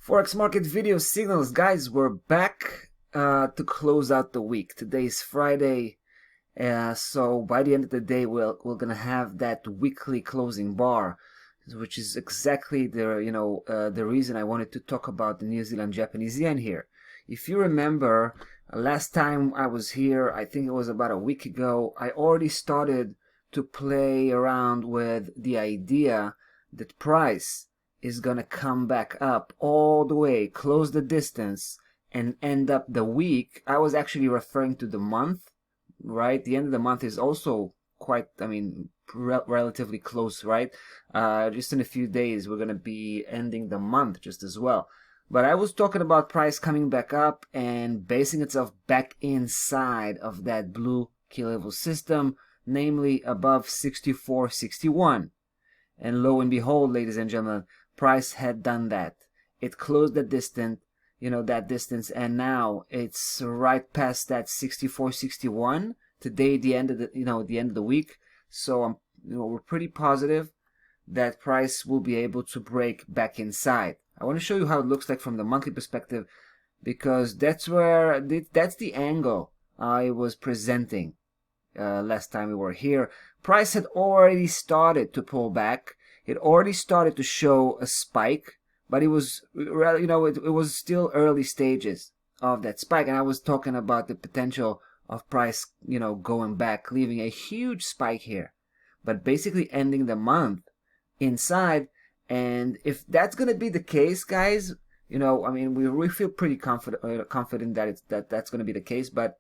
Forex market video signals, guys. We're back to close out the week. Today is Friday, so by the end of the day, we're gonna have that weekly closing bar, which is exactly the reason I wanted to talk about the New Zealand Japanese yen here. If you remember, last time I was here, I think it was about a week ago, I already started to play around with the idea that price is gonna come back up all the way, close the distance, and end up the week. I was actually referring to the month, right? The end of the month is also quite, relatively close, right? Just in a few days, we're gonna be ending the month just as well. But I was talking about price coming back up and basing itself back inside of that blue key level system, namely above 64.61. And lo and behold, ladies and gentlemen, price had done that. It closed the distance, and now it's right past that 64.61 today, the end of the week. So we're pretty positive that price will be able to break back inside. I want to show you how it looks like from the monthly perspective, because that's the angle I was presenting last time we were here. Price had already started to pull back. It already started to show a spike, but it was still early stages of that spike, and I was talking about the potential of price going back, leaving a huge spike here, but basically ending the month inside. And if that's gonna be the case, guys, we feel pretty confident that that's gonna be the case. But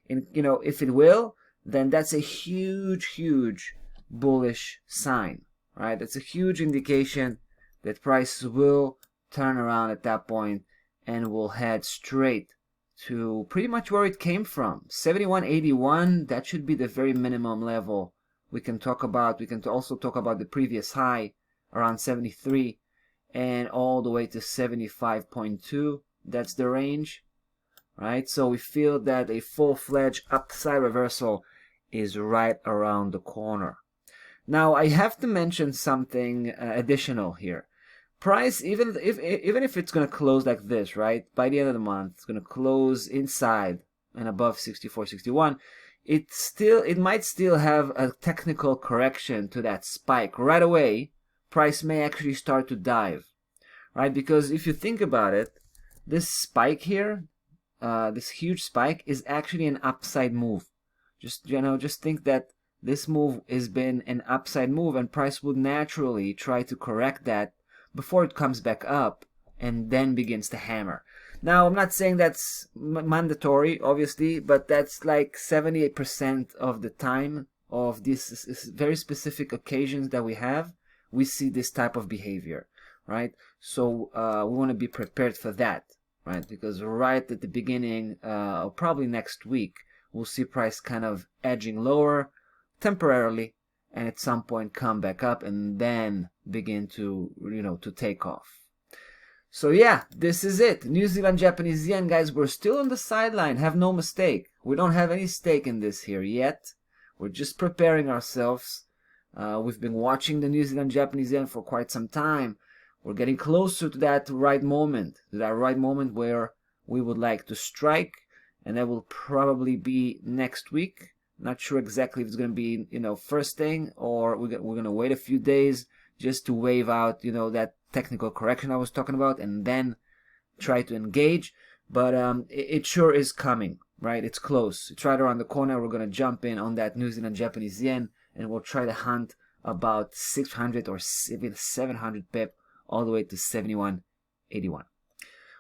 if it will, then that's a huge bullish sign, right? That's a huge indication that price will turn around at that point and will head straight to pretty much where it came from, 71.81. That should be the very minimum level we can talk about. We can also talk about the previous high around 73 and all the way to 75.2. That's the range, right? So we feel that a full-fledged upside reversal is right around the corner. Now I have to mention something additional here. Price, even if it's going to close like this, right, by the end of the month, it's going to close inside and above 64.61. It might still have a technical correction to that spike right away. Price may actually start to dive, right? Because if you think about it, this spike here, this huge spike, is actually an upside move. Just think that this move has been an upside move, and price would naturally try to correct that before it comes back up and then begins to hammer. Now, I'm not saying that's mandatory, obviously, but that's like 78% of the time of these very specific occasions that we see this type of behavior, right? So we want to be prepared for that, right? Because right at the beginning, probably next week, we'll see price kind of edging lower temporarily, and at some point come back up and then begin to take off. So yeah, this is it. New Zealand Japanese yen, guys. We're still on the sideline. Have no mistake. We don't have any stake in this here yet. We're just preparing ourselves. We've been watching the New Zealand Japanese yen for quite some time. We're getting closer to that right moment, where we would like to strike, and that will probably be next week. Not sure exactly if it's going to be, first thing, or we're going to wait a few days just to wave out, that technical correction I was talking about, and then try to engage. But it sure is coming, right? It's close. It's right around the corner. We're going to jump in on that New Zealand Japanese yen, and we'll try to hunt about 600 or even 700 pip all the way to 71.81.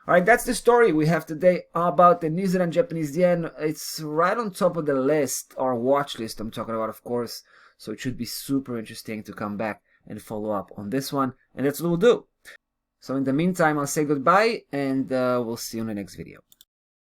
All right, that's the story we have today about the New Zealand Japanese yen. It's right on top of the list, or watch list I'm talking about, of course. So it should be super interesting to come back and follow up on this one. And that's what we'll do. So in the meantime, I'll say goodbye, and we'll see you in the next video.